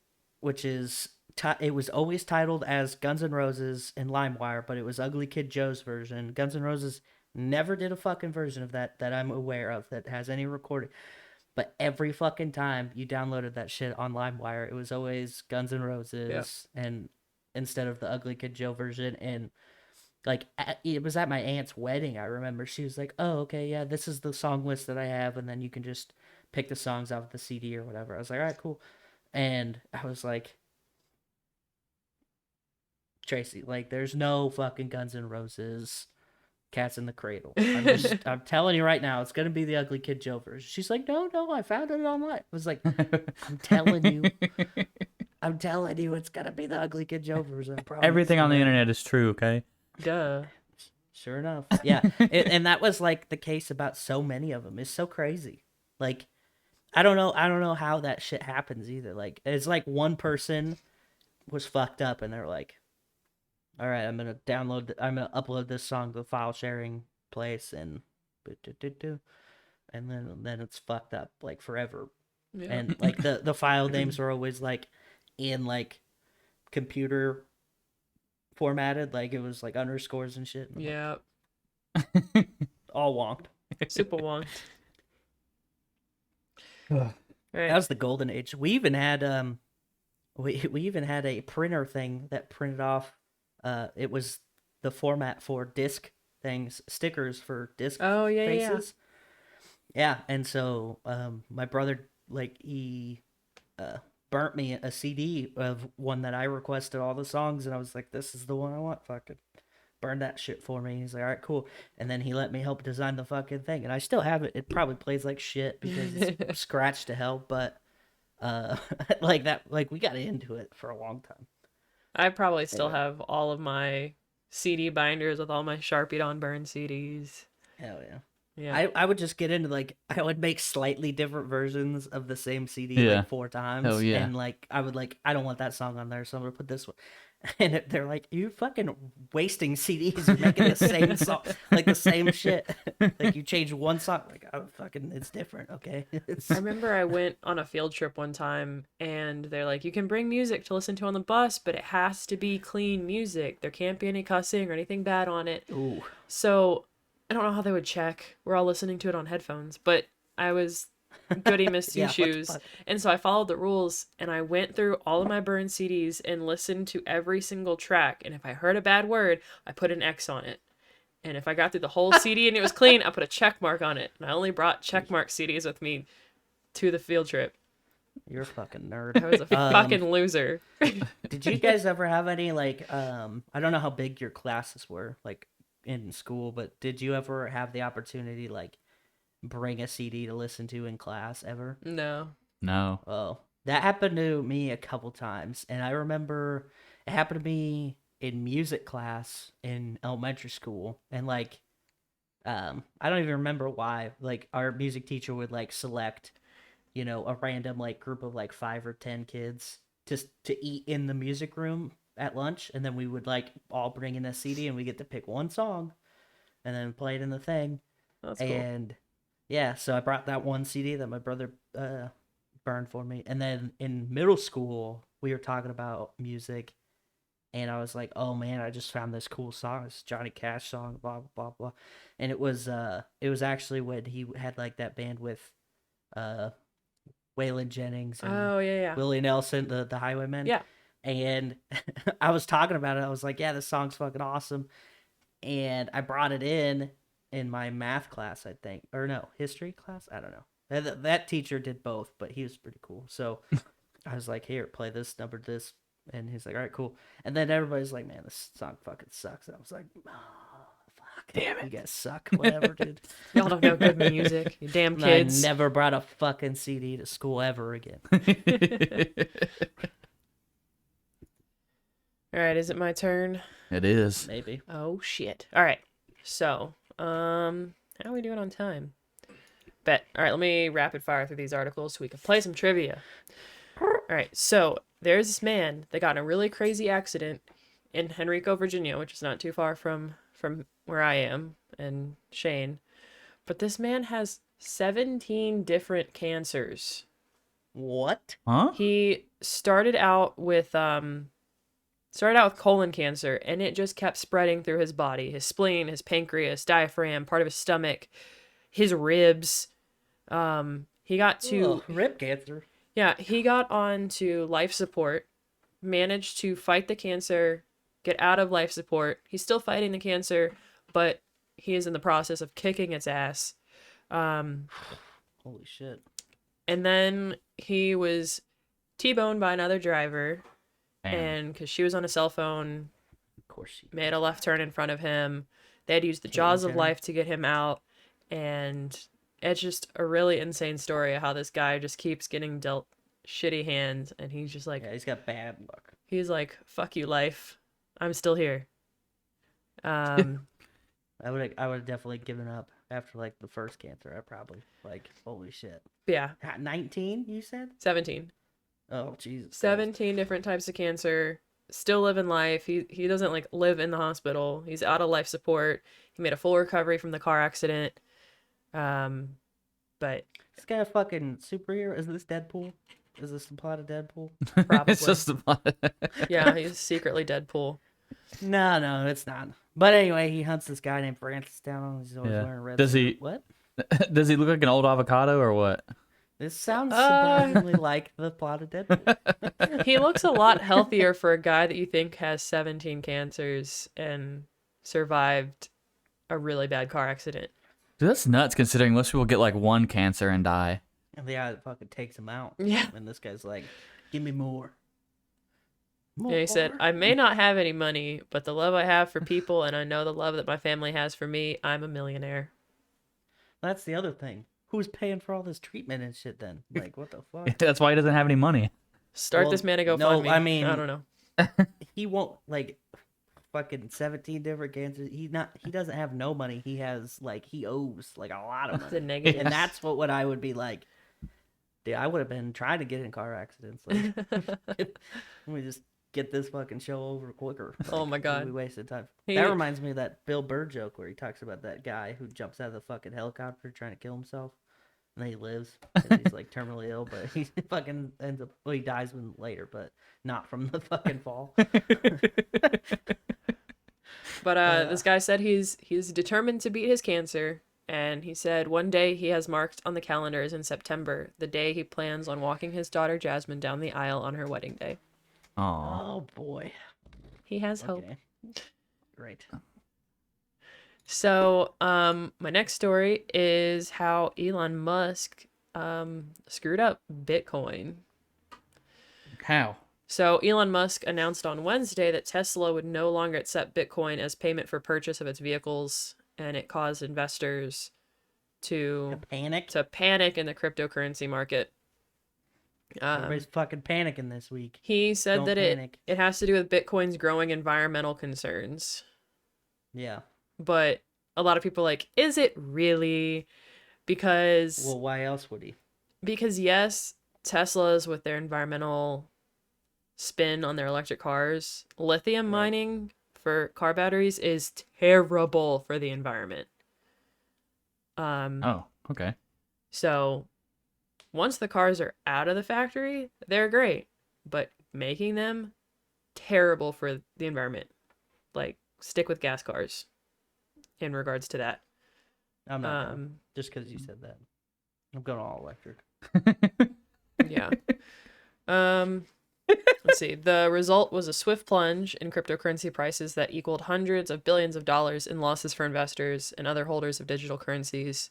Speaker 3: which is it was always titled as Guns N' Roses in LimeWire, but it was Ugly Kid Joe's version. Guns N' Roses never did a fucking version of that I'm aware of that has any recording. But every fucking time you downloaded that shit on LimeWire, it was always Guns N' Roses, and instead of the Ugly Kid Joe version. And like it was at my aunt's wedding. I remember she was like, "Oh, okay, yeah, this is the song list that I have, and then you can just pick the songs off the CD or whatever." I was like, "All right, cool." And I was like, "Tracy, like, there's no fucking Guns N' Roses." Cats in the Cradle. I'm telling you right now, it's gonna be the Ugly Kid Joe version. She's like, no, I found it online. I was like, I'm telling you, it's gonna be the Ugly Kid Joe version. I promise.
Speaker 4: Everything on the internet is true, okay?
Speaker 5: Duh.
Speaker 3: Sure enough, yeah. And that was like the case about so many of them. It's so crazy. Like, I don't know how that shit happens either. Like, it's like one person was fucked up, and they're like, all right, I'm gonna upload this song to the file sharing place, and then it's fucked up like forever.
Speaker 5: Yeah.
Speaker 3: And like the file names are always like in like computer formatted, like it was like underscores and shit. And
Speaker 5: Yeah.
Speaker 3: all wonked.
Speaker 5: Super wonked.
Speaker 3: That
Speaker 5: Right.
Speaker 3: was the golden age. We even had we even had a printer thing that printed off. It was the format for disc things, stickers for disc
Speaker 5: Oh, yeah,
Speaker 3: faces. Yeah, and so my brother, like, he burnt me a CD of one that I requested all the songs, and I was like, this is the one I want. Fucking burn that shit for me. He's like, all right, cool. And then he let me help design the fucking thing, and I still have it. It probably plays like shit because it's scratched to hell, but like that, like, we got into it for a long time.
Speaker 5: I probably still
Speaker 3: Anyway.
Speaker 5: have all of my CD binders with all my Sharpied on burn CDs.
Speaker 3: Hell yeah.
Speaker 5: Yeah.
Speaker 3: I would just get into like I would make slightly different versions of the same CD
Speaker 4: Yeah.
Speaker 3: like 4 times.
Speaker 4: Hell yeah.
Speaker 3: And like I would like I don't want that song on there, so I'm gonna put this one. And they're like, "You fucking wasting CDs. You're making the same song, like the same shit. Like you change one song, like oh fucking, it's different, okay."
Speaker 5: I remember I went on a field trip one time and they're like, you can bring music to listen to on the bus, but it has to be clean music. There can't be any cussing or anything bad on it.
Speaker 3: Ooh,
Speaker 5: So I don't know how they would check. We're all listening to it on headphones, but I was goody Miss Two
Speaker 3: Yeah, what the
Speaker 5: Shoes.
Speaker 3: fuck?
Speaker 5: And so I followed the rules and I went through all of my burn CDs and listened to every single track. And if I heard a bad word, I put an X on it. And if I got through the whole CD and it was clean, I put a check mark on it. And I only brought check mark CDs with me to the field trip.
Speaker 3: You're a fucking nerd.
Speaker 5: I was a fucking loser.
Speaker 3: Did you guys ever have any like I don't know how big your classes were like in school, but did you ever have the opportunity like bring a CD to listen to in class ever?
Speaker 5: No.
Speaker 4: No.
Speaker 3: Oh, that happened to me a couple times, and I remember it happened to me in music class in elementary school, and like I don't even remember why. Like our music teacher would like select, you know, a random like group of like 5 or 10 kids just to eat in the music room at lunch, and then we would like all bring in a CD and we get to pick one song and then play it in the thing.
Speaker 5: That's cool.
Speaker 3: And yeah, so I brought that one CD that my brother burned for me. And then in middle school, we were talking about music, and I was like, "Oh man, I just found this cool song. It's a Johnny Cash song, blah blah blah blah." And it was actually when he had like that band with uh Waylon Jennings and
Speaker 5: Oh, yeah.
Speaker 3: Willie Nelson, the Highwaymen.
Speaker 5: Yeah.
Speaker 3: And I was talking about it. I was like, "Yeah, this song's fucking awesome." And I brought it in my math class, I think, or no, history class. I don't know. That teacher did both, but he was pretty cool. So I was like, "Here, play this number, this," and he's like, "All right, cool." And then everybody's like, "Man, this song fucking sucks." And I was like, "Oh, fuck,
Speaker 4: Damn it.
Speaker 3: you guys suck." Whatever, dude.
Speaker 5: Y'all don't know good music. You damn
Speaker 3: And
Speaker 5: kids.
Speaker 3: I never brought a fucking CD to school ever again.
Speaker 5: All right, is it my turn?
Speaker 4: It is.
Speaker 3: Maybe.
Speaker 5: Oh shit. All right. So, how are we doing on time? Bet. All right, let me rapid fire through these articles so we can play some trivia. All right. So, there's this man that got in a really crazy accident in Henrico, Virginia, which is not too far from where I am and Shane. But this man has 17 different cancers.
Speaker 3: What?
Speaker 4: Huh?
Speaker 5: He started out with colon cancer, and it just kept spreading through his body. His spleen, his pancreas, diaphragm, part of his stomach, his ribs. He got to
Speaker 3: rib cancer.
Speaker 5: Yeah, he got on to life support, managed to fight the cancer, get out of life support. He's still fighting the cancer, but he is in the process of kicking its ass.
Speaker 3: Holy shit.
Speaker 5: And then he was T-boned by another driver,
Speaker 4: Damn.
Speaker 5: and because she was on a cell phone,
Speaker 3: Of course she
Speaker 5: made a left turn in front of him. They had to use the jaws of life to get him out, and it's just a really insane story of how this guy just keeps getting dealt shitty hands, and he's just like,
Speaker 3: Yeah, he's got bad luck.
Speaker 5: he's like, "Fuck you, life. I'm still here."
Speaker 3: I would have definitely given up after like the first cancer. I probably like, holy shit.
Speaker 5: Yeah,
Speaker 3: 19, you said?
Speaker 5: 17.
Speaker 3: Oh Jesus.
Speaker 5: 17 different types of cancer. Still living life. He doesn't like live in the hospital. He's out of life support. He made a full recovery from the car accident. But
Speaker 3: This guy a fucking superhero? Is this Deadpool? Is this the plot of Deadpool?
Speaker 5: probably.
Speaker 4: It's just the
Speaker 5: Yeah, he's secretly Deadpool.
Speaker 3: No, it's not. But anyway, he hunts this guy named Francis down. He's always
Speaker 4: Yeah.
Speaker 3: wearing a red
Speaker 4: Does
Speaker 3: suit.
Speaker 4: he-
Speaker 3: What?
Speaker 4: Does he look like an old avocado or what?
Speaker 3: This sounds surprisingly like the plot of Deadpool.
Speaker 5: He looks a lot healthier for a guy that you think has 17 cancers and survived a really bad car accident.
Speaker 4: Dude, that's nuts considering most people get like one cancer and die.
Speaker 3: And the guy that fucking takes him out.
Speaker 5: Yeah.
Speaker 3: And this guy's like, "Give me more."
Speaker 5: Yeah, he said, "I may not have any money, but the love I have for people, and I know the love that my family has for me, I'm a millionaire."
Speaker 3: That's the other thing. Who's paying for all this treatment and shit then? Like, what the fuck?
Speaker 4: That's why he doesn't have any money.
Speaker 5: Start
Speaker 3: Well,
Speaker 5: this man to go
Speaker 3: no,
Speaker 5: fund me.
Speaker 3: I mean-
Speaker 5: I don't know.
Speaker 3: He won't, like, fucking 17 different cancers. He doesn't have no money. He has, like, he owes, like, a lot of
Speaker 5: It's a
Speaker 3: money.
Speaker 5: negative.
Speaker 3: And that's what I would be like. Dude, I would have been trying to get in car accidents. Like, let me just get this fucking show over quicker.
Speaker 5: Oh my God.
Speaker 3: We wasted time.
Speaker 5: He-
Speaker 3: That reminds me of that Bill Burr joke where he talks about that guy who jumps out of the fucking helicopter trying to kill himself. And then he lives. And he's like terminally ill, but he fucking ends up, well, he dies later, but not from the fucking fall.
Speaker 5: But this guy said he's determined to beat his cancer, and he said one day he has marked on the calendars in September the day he plans on walking his daughter Jasmine down the aisle on her wedding day.
Speaker 4: Aw.
Speaker 3: Oh boy.
Speaker 5: He has hope.
Speaker 3: Okay. Great.
Speaker 5: So, my next story is how Elon Musk screwed up Bitcoin.
Speaker 4: How?
Speaker 5: So Elon Musk announced on Wednesday that Tesla would no longer accept Bitcoin as payment for purchase of its vehicles, and it caused investors to
Speaker 3: Panic.
Speaker 5: panic in the cryptocurrency market.
Speaker 3: Everybody's fucking panicking this week.
Speaker 5: He said
Speaker 3: Don't
Speaker 5: that
Speaker 3: panic.
Speaker 5: it has to do with Bitcoin's growing environmental concerns.
Speaker 3: Yeah.
Speaker 5: But a lot of people are like, is it really? Because
Speaker 3: Well, why else would he?
Speaker 5: yes, Teslas with their environmental spin on their electric cars, lithium mining for car batteries is terrible for the environment.
Speaker 4: Oh, okay.
Speaker 5: So once the cars are out of the factory, they're great, but making them terrible for the environment. Like, stick with gas cars in regards to that.
Speaker 3: I'm not gonna, just because you said that. I'm going all electric.
Speaker 5: Yeah. Let's see. The result was a swift plunge in cryptocurrency prices that equaled hundreds of billions of dollars in losses for investors and other holders of digital currencies.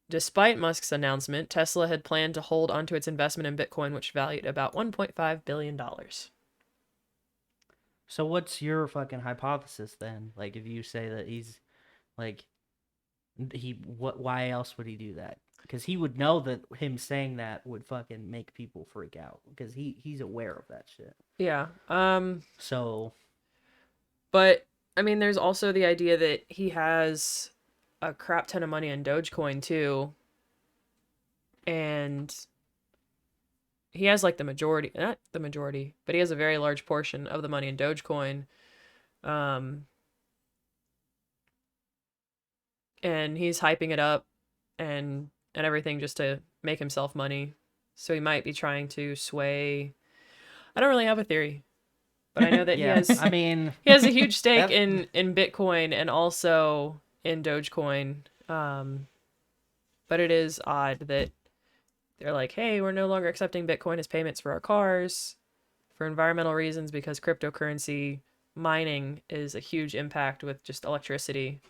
Speaker 5: Despite Musk's announcement, Tesla had planned to hold onto its investment in Bitcoin, which valued about $1.5 billion.
Speaker 3: So what's your fucking hypothesis then? Like, if you say that he's, like, why else would he do that? Because he would know that him saying that would fucking make people freak out. Because he's aware of that shit.
Speaker 5: Yeah.
Speaker 3: So,
Speaker 5: But, I mean, there's also the idea that he has a crap ton of money in Dogecoin, too. And he has, like, not the majority, but he has a very large portion of the money in Dogecoin. And he's hyping it up and everything just to make himself money. So he might be trying to sway. I don't really have a theory, but I know that
Speaker 3: yeah,
Speaker 5: he has.
Speaker 3: I mean,
Speaker 5: he has a huge stake in Bitcoin and also in Dogecoin. But it is odd that they're like, hey, we're no longer accepting Bitcoin as payments for our cars for environmental reasons because cryptocurrency mining is a huge impact with just electricity.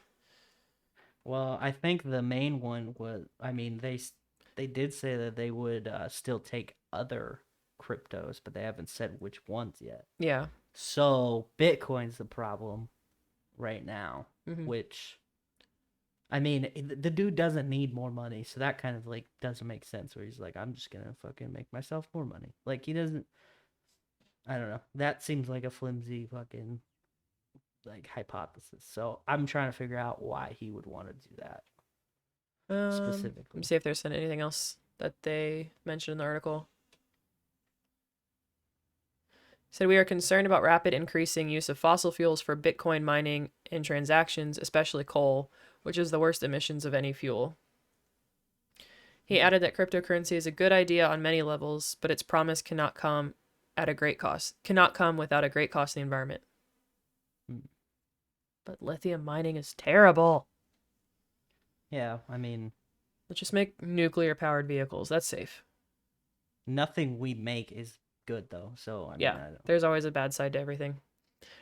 Speaker 3: Well, I think the main one was, I mean, they did say that they would still take other cryptos, but they haven't said which ones yet.
Speaker 5: Yeah.
Speaker 3: So Bitcoin's the problem right now, which, I mean, the dude doesn't need more money, so that kind of like doesn't make sense. Where he's like, I'm just gonna fucking make myself more money. Like he doesn't. I don't know. That seems like a flimsy fucking like hypothesis. So I'm trying to figure out why he would want to do that specifically.
Speaker 5: Let me see if there's anything else that they mentioned in the article. Said we are concerned about rapid increasing use of fossil fuels for Bitcoin mining and transactions, especially coal, which is the worst emissions of any fuel. He added that cryptocurrency is a good idea on many levels, but its promise cannot come at a great cost. Cannot come without a great cost to the environment. But lithium mining is terrible.
Speaker 3: Yeah, I mean,
Speaker 5: Let's just make nuclear-powered vehicles. That's safe.
Speaker 3: nothing we make is good though. So I mean,
Speaker 5: Yeah, there's always a bad side to everything.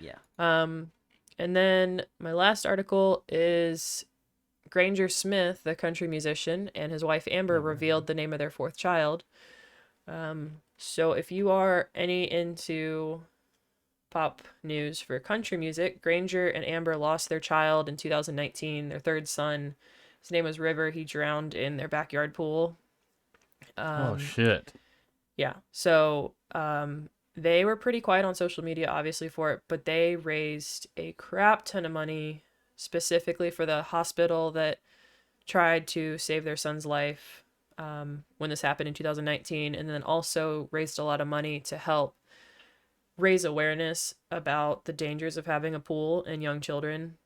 Speaker 3: Yeah.
Speaker 5: And then my last article is Granger Smith, the country musician, and his wife Amber revealed the name of their fourth child. So if you are any into pop news for country music, Granger and Amber lost their child in 2019, their third son. His name was River. He drowned in their backyard pool.
Speaker 4: Oh, shit.
Speaker 5: Yeah. So they were pretty quiet on social media, obviously, for it, but they raised a crap ton of money specifically for the hospital that tried to save their son's life when this happened in 2019, and then also raised a lot of money to help raise awareness about the dangers of having a pool and young children.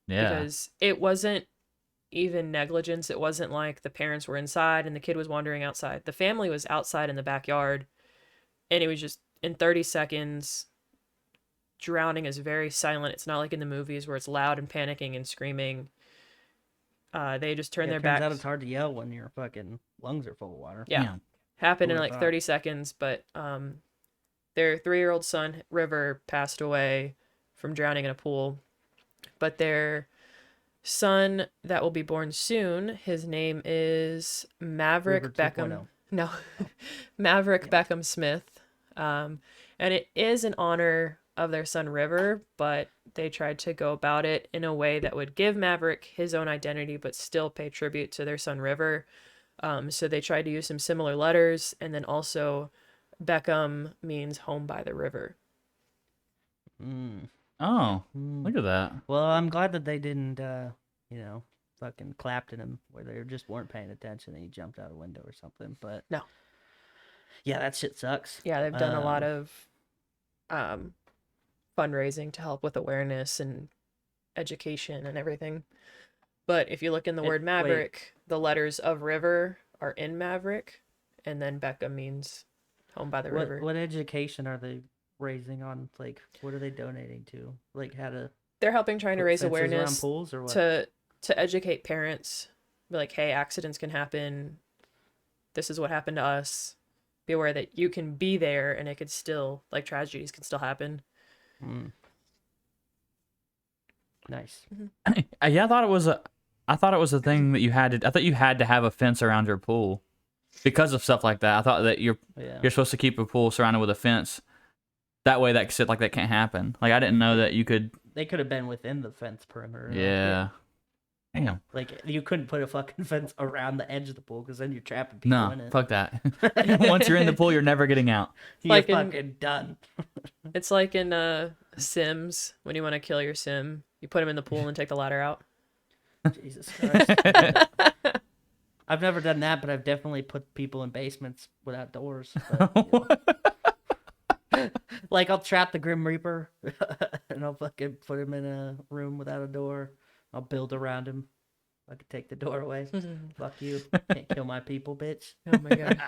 Speaker 4: Yeah.
Speaker 5: Because it wasn't even negligence. It wasn't like the parents were inside and the kid was wandering outside. The family was outside in the backyard, and it was just in 30 seconds. Drowning is very silent. It's not like in the movies where it's loud and panicking and screaming. They just turn their backs.
Speaker 3: Turns out it's hard to yell when your fucking lungs are full of water.
Speaker 5: Yeah. Happened in
Speaker 3: Who
Speaker 5: like
Speaker 3: would've
Speaker 5: 30 seconds, but their 3-year-old son, River, passed away from drowning in a pool. But their son that will be born soon, his name is Maverick
Speaker 3: River
Speaker 5: Beckham.
Speaker 3: 2.0.
Speaker 5: No, Maverick Beckham Smith. And it is in honor of their son River, but they tried to go about it in a way that would give Maverick his own identity, but still pay tribute to their son River. So they tried to use some similar letters, and then also Beckham means home by the river.
Speaker 4: Oh, look at that.
Speaker 3: Well, I'm glad that they didn't, fucking clapped at him where they just weren't paying attention and he jumped out a window or something. But
Speaker 5: No.
Speaker 3: Yeah, that shit sucks.
Speaker 5: Yeah, they've done a lot of fundraising to help with awareness and education and everything. But if you look in the word Maverick, the letters of river are in Maverick, and then Beckham means home by the river.
Speaker 3: What education are they raising on? Like, what are they donating to? Like, how to?
Speaker 5: They're helping trying to raise
Speaker 3: fences around
Speaker 5: awareness
Speaker 3: pools or what?
Speaker 5: to educate parents. Be like, hey, accidents can happen. This is what happened to us. Be aware that you can be there, and it could still, like, tragedies can still happen.
Speaker 3: Nice.
Speaker 4: Yeah, I thought it was a thing that you had to. I thought you had to have a fence around your pool because of stuff like that. I thought that you're supposed to keep a pool surrounded with a fence. That way, that shit like that can't happen. Like, I didn't know that you could.
Speaker 3: They could have been within the fence perimeter.
Speaker 4: Yeah. Damn.
Speaker 3: Like, you couldn't put a fucking fence around the edge of the pool because then you're trapping people in
Speaker 4: No,
Speaker 3: it.
Speaker 4: fuck that. Once you're in the pool, you're never getting out.
Speaker 3: You're
Speaker 5: like
Speaker 3: fucking done.
Speaker 5: It's like in Sims, when you want to kill your sim, you put him in the pool and take the ladder out.
Speaker 3: Jesus Christ. I've never done that, but I've definitely put people in basements without doors. But, like, I'll trap the Grim Reaper, and I'll fucking put him in a room without a door. I'll build around him. I could take the door away. Fuck you. Can't kill my people, bitch.
Speaker 5: Oh my god.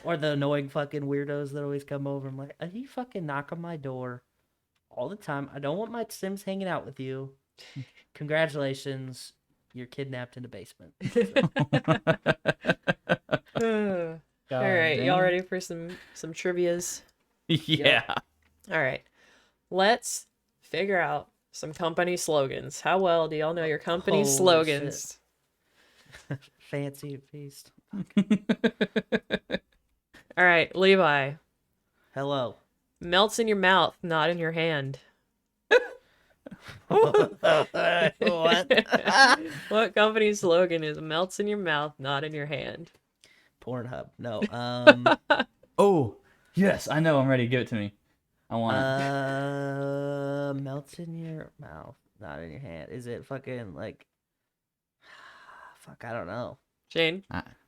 Speaker 3: Or the annoying fucking weirdos that always come over. I'm like, you fucking knock on my door all the time. I don't want my Sims hanging out with you. Congratulations. You're kidnapped in the basement.
Speaker 5: All right, y'all ready for some trivias?
Speaker 4: Yeah.
Speaker 5: All right. Let's figure out some company slogans. How well do y'all know your company
Speaker 3: Holy
Speaker 5: slogans?
Speaker 3: Fancy feast.
Speaker 5: All right, Levi.
Speaker 3: Hello.
Speaker 5: Melts in your mouth, not in your hand.
Speaker 3: What?
Speaker 5: What company slogan is melts in your mouth, not in your hand?
Speaker 3: Pornhub. No.
Speaker 4: Oh, yes, I know. I'm ready. Give it to me. I want it.
Speaker 3: Melts in your mouth, not in your hand. Is it fucking like? Fuck, I don't know.
Speaker 5: Shane?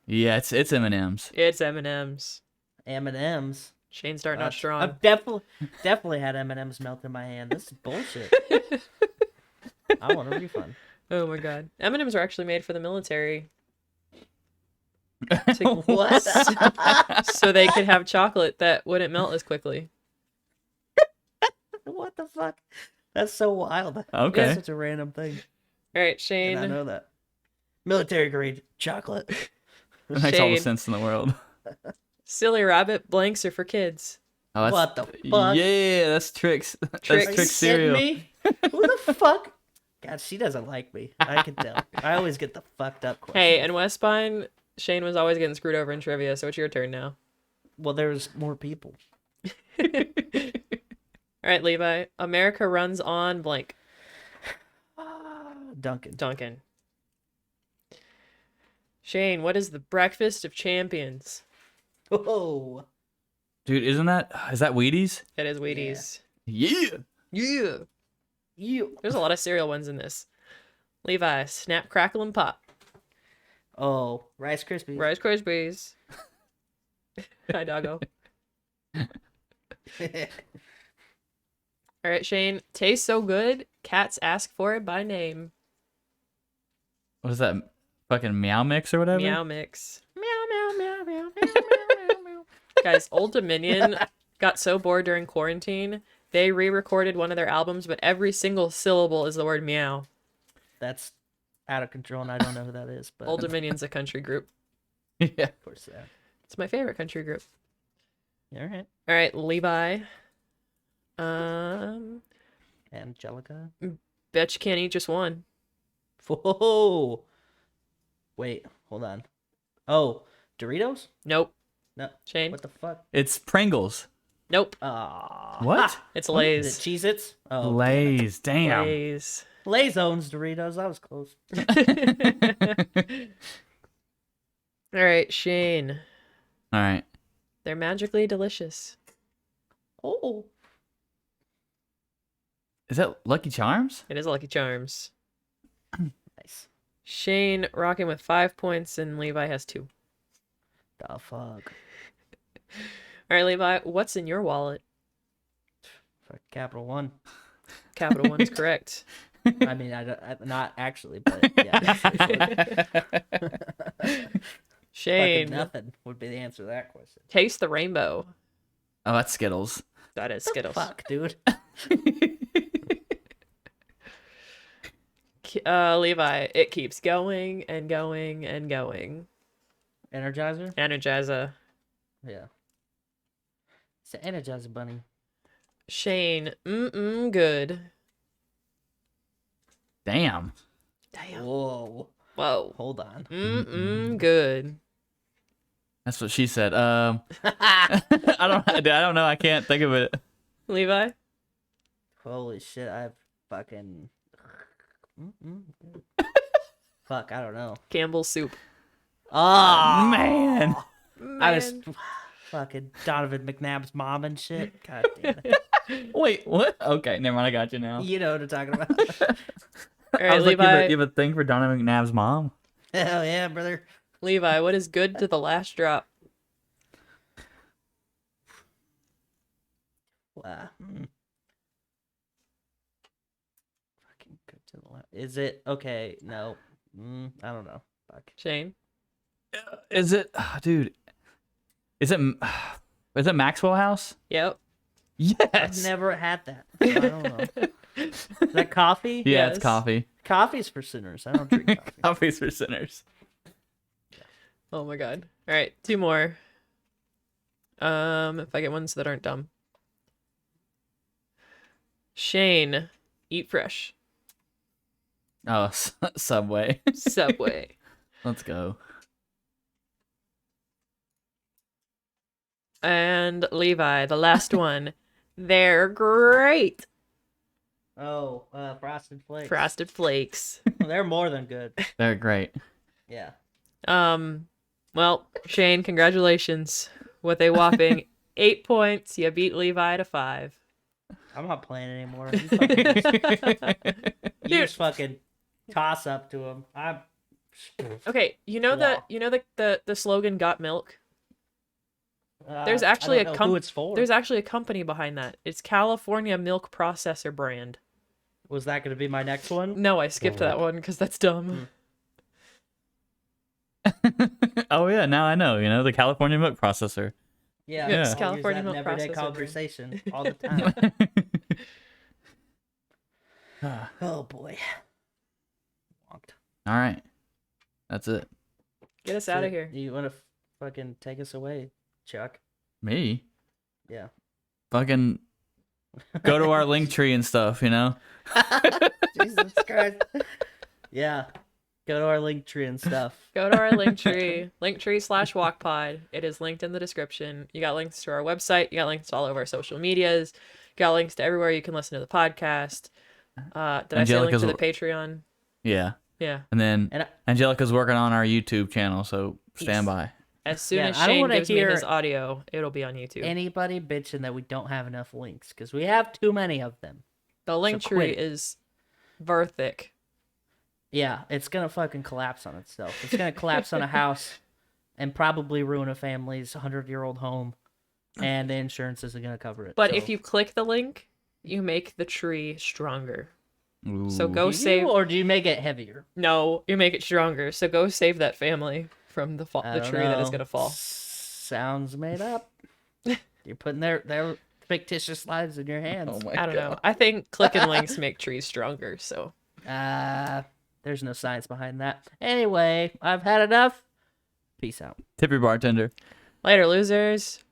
Speaker 4: Yeah, it's M&M's.
Speaker 5: It's M&M's.
Speaker 3: M&M's.
Speaker 5: Shane's starting out strong.
Speaker 3: I've definitely had M&M's melt in my hand. This is bullshit. I want a refund.
Speaker 5: Oh my god. M&M's are actually made for the military.
Speaker 3: What?
Speaker 5: So they could have chocolate that wouldn't melt as quickly.
Speaker 3: What the fuck? That's so wild.
Speaker 4: Okay.
Speaker 3: That's such a random thing.
Speaker 5: All right,
Speaker 3: Did
Speaker 5: Shane.
Speaker 3: not know that. Military grade chocolate.
Speaker 4: It makes all the
Speaker 5: Shane.
Speaker 4: sense in the world.
Speaker 5: Silly rabbit blanks are for kids.
Speaker 4: Oh, that's,
Speaker 3: What the fuck?
Speaker 4: Yeah, that's Trix. That's
Speaker 5: Trix.
Speaker 4: Trix
Speaker 3: Are you
Speaker 4: cereal.
Speaker 3: kidding me? Who the fuck? God, she doesn't like me. I can tell. I always get the fucked up questions.
Speaker 5: Hey, in Westbine, Shane was always getting screwed over in trivia, so it's your turn now.
Speaker 3: Well, there's more people.
Speaker 5: All right, Levi. America runs on blank.
Speaker 3: Duncan.
Speaker 5: Duncan. Shane, what is the breakfast of champions?
Speaker 3: Whoa.
Speaker 4: Dude, is that Wheaties?
Speaker 5: It is Wheaties.
Speaker 4: Yeah.
Speaker 5: Yeah.
Speaker 3: You.
Speaker 5: There's a lot of cereal ones in this. Levi, snap, crackle, and pop.
Speaker 3: Oh, Rice Krispies.
Speaker 5: Rice Krispies. Hi, doggo. All right, Shane. Tastes so good, cats ask for it by name.
Speaker 4: What is that? Fucking Meow Mix or whatever?
Speaker 5: Meow Mix. Meow, meow, meow, meow, meow, meow, meow. Guys, Old Dominion got so bored during quarantine, they re-recorded one of their albums, but every single syllable is the word meow.
Speaker 3: That's out of control, and I don't know who that is. But
Speaker 5: Old Dominion's a country group.
Speaker 4: Yeah.
Speaker 3: of course, yeah.
Speaker 5: It's my favorite country group.
Speaker 3: All right.
Speaker 5: All right, Levi.
Speaker 3: Angelica.
Speaker 5: Bet you can't eat just one.
Speaker 3: Whoa. Wait, hold on. Oh, Doritos?
Speaker 5: Nope.
Speaker 3: No.
Speaker 5: Shane?
Speaker 3: What the fuck?
Speaker 4: It's Pringles.
Speaker 5: Nope.
Speaker 4: What?
Speaker 5: It's
Speaker 3: Is it
Speaker 5: Lay's.
Speaker 3: Cheez-Its? Oh,
Speaker 4: Lay's. Damn.
Speaker 5: Lay's.
Speaker 3: Lay's owns Doritos. I was close.
Speaker 5: All right, Shane.
Speaker 4: All right.
Speaker 5: They're magically delicious.
Speaker 3: Oh.
Speaker 4: Is that Lucky Charms?
Speaker 5: It is Lucky Charms.
Speaker 3: Nice.
Speaker 5: Shane rocking with 5 points, and Levi has 2.
Speaker 3: The fuck?
Speaker 5: All right, Levi, what's in your wallet?
Speaker 3: Fuck, Capital One.
Speaker 5: Capital One is correct.
Speaker 3: I mean, not actually, but yeah.
Speaker 5: Shane,
Speaker 3: Fucking nothing would be the answer to that question.
Speaker 5: taste the rainbow.
Speaker 4: Oh, that's Skittles.
Speaker 5: That is Skittles.
Speaker 3: Fuck, dude.
Speaker 5: Levi, it keeps going and going and going.
Speaker 3: Energizer?
Speaker 5: Energizer.
Speaker 3: Yeah. It's an Energizer bunny.
Speaker 5: Shane, good.
Speaker 4: Damn.
Speaker 5: Damn.
Speaker 3: Whoa.
Speaker 5: Whoa.
Speaker 3: Hold on.
Speaker 5: Good.
Speaker 4: That's what she said. I don't know. I can't think of it.
Speaker 5: Levi?
Speaker 3: Holy shit, I fucking... Fuck, I don't know.
Speaker 5: Campbell's soup.
Speaker 3: Oh,
Speaker 4: Man.
Speaker 3: I was fucking Donovan McNabb's mom and shit. God damn it.
Speaker 4: Wait, what? Okay, never mind. I got you now.
Speaker 3: You know what I'm talking about.
Speaker 5: All
Speaker 4: I
Speaker 5: right,
Speaker 4: was like,
Speaker 5: Levi.
Speaker 4: you have a thing for Donovan McNabb's mom?
Speaker 3: Hell yeah, brother.
Speaker 5: Levi, what is good to the last drop?
Speaker 3: Wow. Fucking good to the left. Is it okay? No. I don't know. Fuck.
Speaker 5: Shane?
Speaker 4: Is it, dude? Is it Maxwell House?
Speaker 5: Yep.
Speaker 3: I've
Speaker 4: Yes.
Speaker 3: never had that. So I don't know. Is that coffee?
Speaker 4: Yeah,
Speaker 5: Yes.
Speaker 4: it's coffee.
Speaker 3: Coffee's for sinners. I don't drink coffee.
Speaker 4: Coffee's for sinners.
Speaker 5: Oh my god. All right, 2 more. If I get ones that aren't dumb. Shane, eat fresh.
Speaker 4: Oh, Subway.
Speaker 5: Subway.
Speaker 4: Let's go.
Speaker 5: And Levi, the last one. They're great.
Speaker 3: Oh, Frosted Flakes.
Speaker 5: Frosted Flakes.
Speaker 3: They're more than good.
Speaker 4: They're great.
Speaker 3: Yeah.
Speaker 5: Well, Shane, congratulations. With a whopping 8 points, you beat Levi to 5.
Speaker 3: I'm not playing anymore. You just fucking toss up to him.
Speaker 5: Okay, you know the slogan "Got Milk." There's
Speaker 3: I
Speaker 5: actually
Speaker 3: don't know who it's for.
Speaker 5: There's actually a company behind that. It's California Milk Processor brand.
Speaker 3: Was that going to be my next one?
Speaker 5: No, I skipped that one because that's dumb.
Speaker 4: Oh yeah, now I know. You know, the California milk processor.
Speaker 3: Yeah,
Speaker 5: Yeah.
Speaker 3: I'll
Speaker 5: It's
Speaker 3: use
Speaker 5: California
Speaker 3: that in
Speaker 5: milk
Speaker 3: everyday
Speaker 5: processor,
Speaker 3: conversation all the time. Oh boy. Walked.
Speaker 4: All right, that's it.
Speaker 5: Get us out of here.
Speaker 3: You want to fucking take us away, Chuck?
Speaker 4: Me?
Speaker 3: Yeah.
Speaker 4: Fucking go to our link tree and stuff. You know.
Speaker 3: Jesus Christ. Yeah. Go to our link tree and stuff.
Speaker 5: Go to our Linktree, Linktree/wokpod. It is linked in the description. You got links to our website. You got links to all of our social medias. You got links to everywhere you can listen to the podcast. Did I say link to the Patreon?
Speaker 4: Yeah.
Speaker 5: Yeah.
Speaker 4: And then
Speaker 3: And
Speaker 4: Angelica's working on our YouTube channel, so stand by.
Speaker 5: As soon
Speaker 3: Yeah,
Speaker 5: as
Speaker 3: I don't
Speaker 5: Shane
Speaker 3: wanna
Speaker 5: gives me
Speaker 3: hear
Speaker 5: his audio, it'll be on YouTube.
Speaker 3: anybody bitching that we don't have enough links because we have too many of them.
Speaker 5: The
Speaker 3: quit
Speaker 5: Linktree
Speaker 3: it.
Speaker 5: is thick.
Speaker 3: Yeah, it's gonna fucking collapse on itself. It's gonna collapse on a house and probably ruin a family's 100-year-old home, and the insurance isn't gonna cover it.
Speaker 5: But
Speaker 3: so.
Speaker 5: if you click the link, you make the tree stronger. So
Speaker 4: Ooh.
Speaker 5: go
Speaker 3: Do
Speaker 5: save.
Speaker 3: you, or do you make it heavier?
Speaker 5: No, you make it stronger. So go save that family from the
Speaker 3: I
Speaker 5: the
Speaker 3: don't
Speaker 5: tree that is
Speaker 3: know.
Speaker 5: gonna fall.
Speaker 3: Sounds made up. You're putting their fictitious lives in your hands.
Speaker 4: Oh my
Speaker 5: I don't know.
Speaker 4: God.
Speaker 5: I think clicking links make trees stronger. So
Speaker 3: There's no science behind that. Anyway, I've had enough. Peace out.
Speaker 4: Tip your bartender.
Speaker 5: later, losers.